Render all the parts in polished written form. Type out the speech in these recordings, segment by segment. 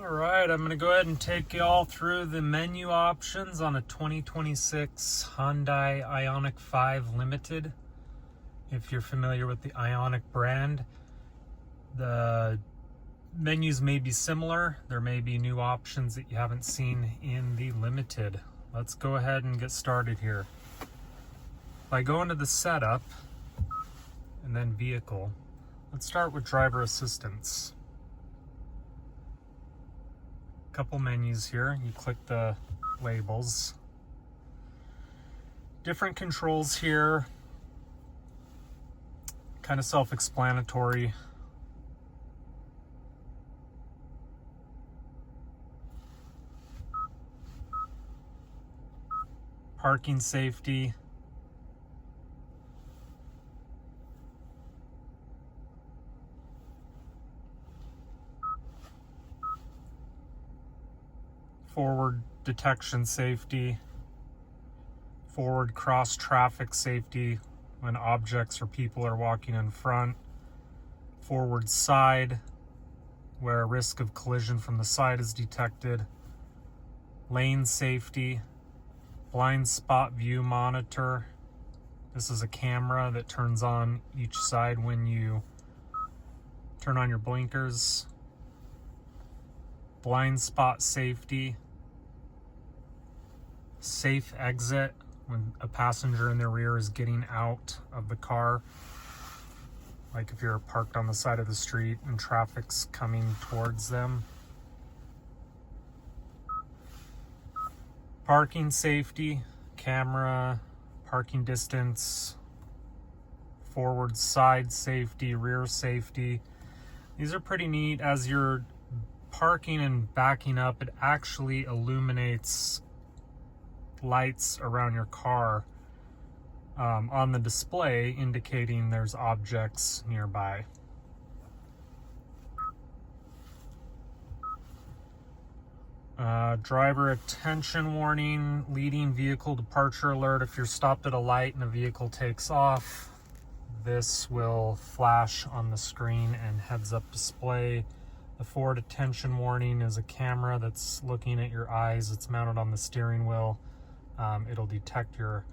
Alright, I'm going to go ahead and take you all through the menu options on a 2026 Hyundai Ioniq 5 Limited. If you're familiar with the Ioniq brand, the menus may be similar. There may be new options that you haven't seen in the Limited. Let's go ahead and get started here. By going to the setup and then vehicle, let's start with driver assistance. Couple menus here. You click the labels. Different controls here. Kind of self-explanatory. Parking safety. Forward detection safety, forward cross traffic safety when objects or people are walking in front, forward side where a risk of collision from the side is detected, lane safety, blind spot view monitor. This is a camera that turns on each side when you turn on your blinkers. Blind spot safety, safe exit when a passenger in the rear is getting out of the car, like if you're parked on the side of the street and traffic's coming towards them. Parking safety, camera, parking distance, forward side safety, rear safety. These are pretty neat. As you're parking and backing up, it actually illuminates lights around your car on the display, indicating there's objects nearby. Driver attention warning, leading vehicle departure alert. If you're stopped at a light and a vehicle takes off, this will flash on the screen and heads up display. The forward attention warning is a camera that's looking at your eyes. It's mounted on the steering wheel. It'll detect your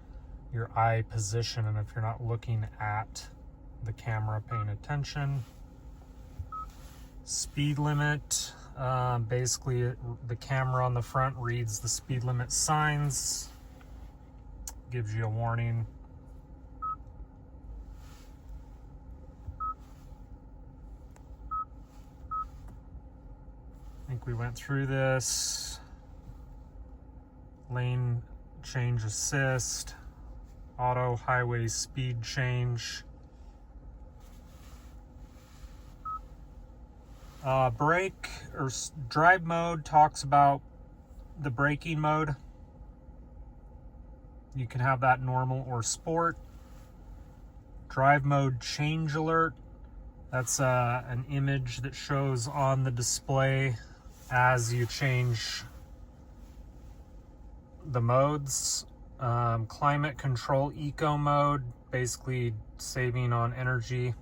eye position, and if you're not looking at the camera paying attention. Speed limit, basically the camera on the front reads the speed limit signs, gives you a warning. I think we went through this. Lane change assist, auto highway speed change. Brake or drive mode talks about the braking mode. You can have that normal or sport. Drive mode change alert. That's an image that shows on the display as you change the modes. Climate control eco mode, basically saving on energy.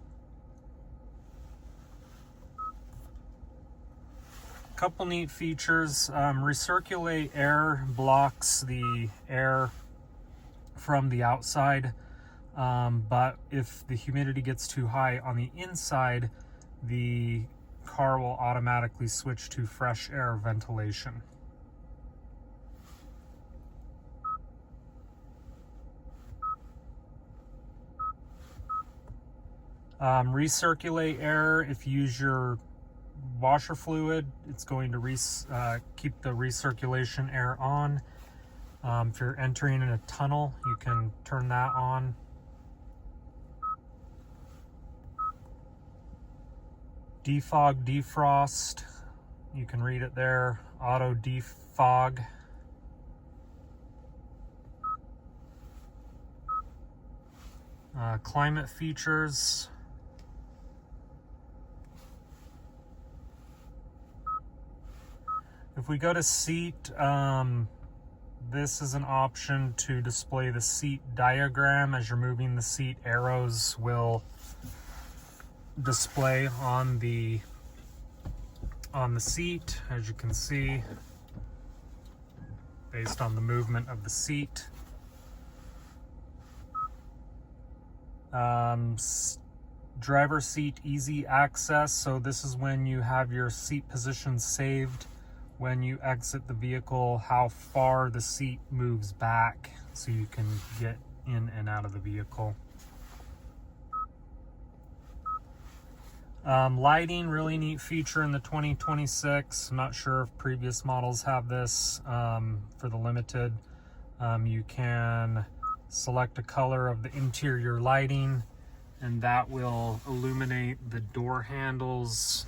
Couple neat features. Recirculate air blocks the air from the outside, but if the humidity gets too high on the inside, the car will automatically switch to fresh air ventilation. Recirculate air, if you use your washer fluid, it's going to keep the recirculation air on. If you're entering in a tunnel, you can turn that on. Defog, defrost, you can read it there. Auto defog. Climate features. If we go to seat, this is an option to display the seat diagram. As you're moving the seat, arrows will display on the on the seat, as you can see, based on the movement of the seat. Driver seat easy access, so this is when you have your seat position saved when you exit the vehicle, how far the seat moves back so you can get in and out of the vehicle. Lighting, really neat feature in the 2026. I'm not sure if previous models have this. For the limited, you can select a color of the interior lighting, and that will illuminate the door handles,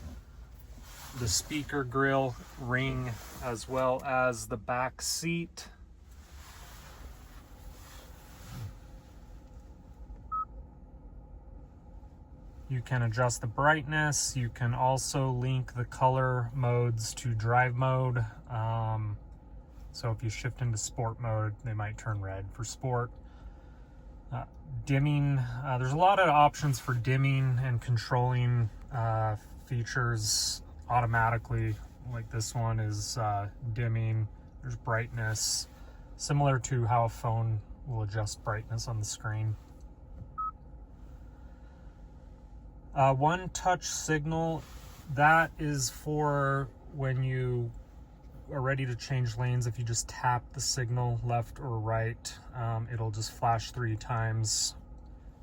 the speaker grill ring, as well as the back seat. You can adjust the brightness. You can also link the color modes to drive mode. So if you shift into sport mode, they might turn red for sport. Dimming, there's a lot of options for dimming and controlling features automatically. Like this one is dimming. There's brightness, similar to how a phone will adjust brightness on the screen. One touch signal, that is for when you are ready to change lanes. If you just tap the signal left or right, it'll just flash 3 times.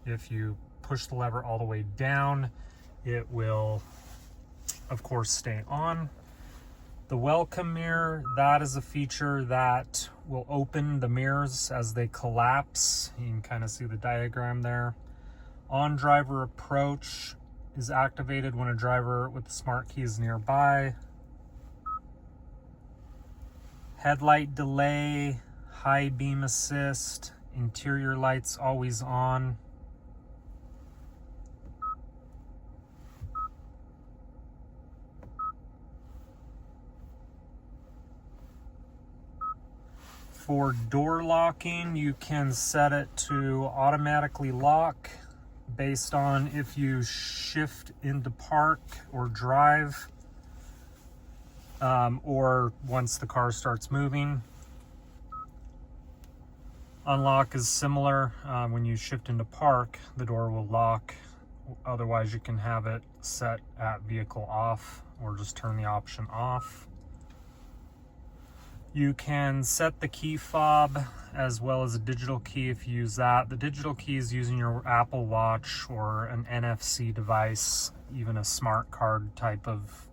If you push the lever all the way down, it will of course stay on. The welcome mirror, that is a feature that will open the mirrors as they collapse. You can kind of see the diagram there. On driver approach is activated when a driver with the smart key is nearby. Headlight delay, high beam assist, interior lights always on. For door locking, you can set it to automatically lock based on if you shift into park or drive, or once the car starts moving. Unlock is similar. When you shift into park, the door will lock. Otherwise, you can have it set at vehicle off or just turn the option off. You can set the key fob as well as a digital key if you use that. The digital key is using your Apple Watch or an NFC device, even a smart card type of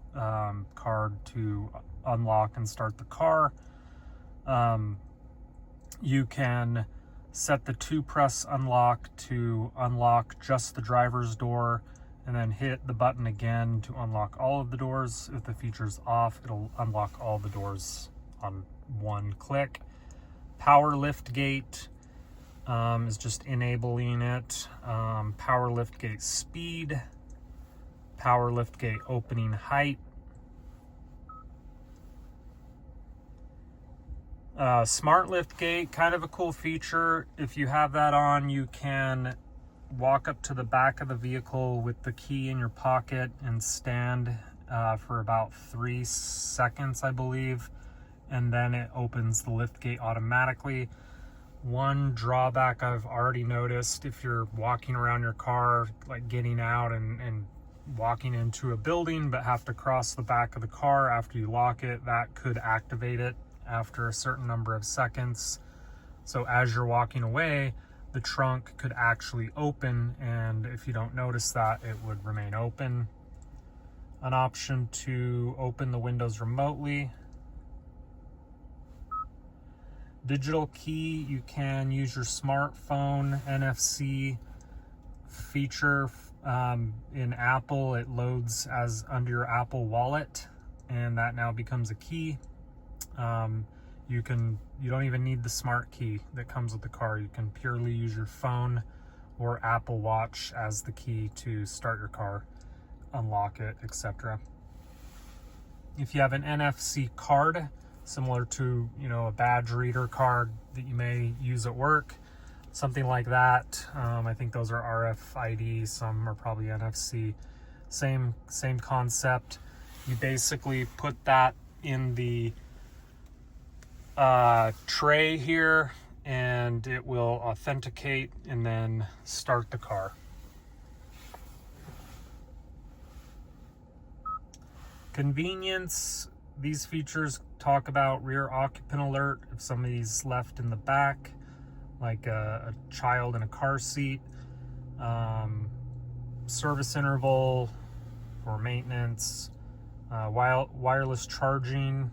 card to unlock and start the car. You can set the 2-press unlock to unlock just the driver's door, and then hit the button again to unlock all of the doors. If the feature's off, it'll unlock all the doors on one click. Power lift gate is just enabling it. Power lift gate speed, power lift gate opening height. Smart lift gate, kind of a cool feature. If you have that on, you can walk up to the back of the vehicle with the key in your pocket and stand for about 3 seconds, I believe, and then it opens the lift gate automatically. One drawback I've already noticed, if you're walking around your car, like getting out and walking into a building but have to cross the back of the car after you lock it, that could activate it after a certain number of seconds. So as you're walking away, the trunk could actually open, and if you don't notice that, it would remain open. An option to open the windows remotely. Digital key, you can use your smartphone NFC feature. In Apple, it loads as under your Apple Wallet, and that now becomes a key. You don't even need the smart key that comes with the car. You can purely use your phone or Apple Watch as the key to start your car, unlock it, etc. If you have an NFC card, similar to, a badge reader card that you may use at work, something like that. I think those are RFID, some are probably NFC. Same concept. You basically put that in the tray here, and it will authenticate and then start the car. Convenience. These features talk about rear occupant alert if somebody's left in the back, like a child in a car seat. Service interval for maintenance. Wireless charging.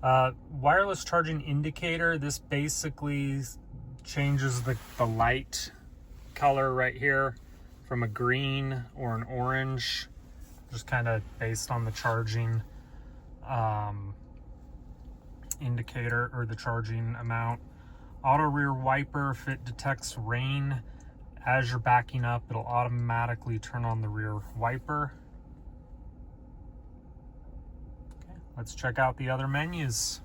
Wireless charging indicator. This basically changes the light color right here from a green or an orange, just kind of based on the charging indicator or the charging amount. Auto rear wiper. If it detects rain as you're backing up, it'll automatically turn on the rear wiper. Okay, let's check out the other menus.